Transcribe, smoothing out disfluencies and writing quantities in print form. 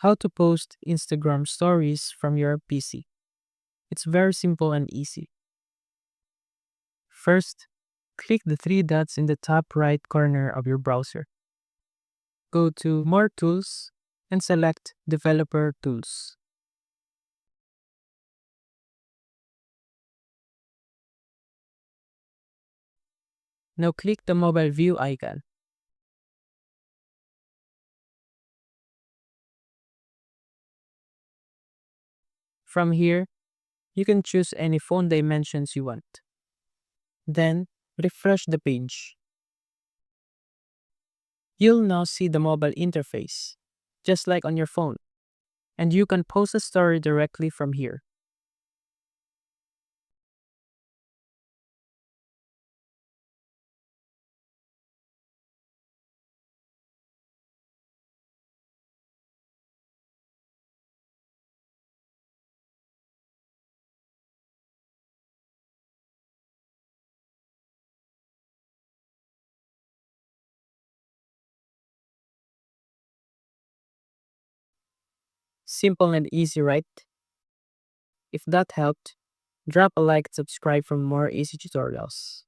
how to post Instagram stories from your PC. It's very simple and easy. First, click the three dots in the top right corner of your browser. Go to More Tools and select Developer Tools. Now click the mobile view icon. From here, you can choose any font dimensions you want. Then, refresh the page. You'll now see the mobile interface, just like on your phone, and you can post a story directly from here. Simple and easy, right? If that helped, drop a like and subscribe for more easy tutorials.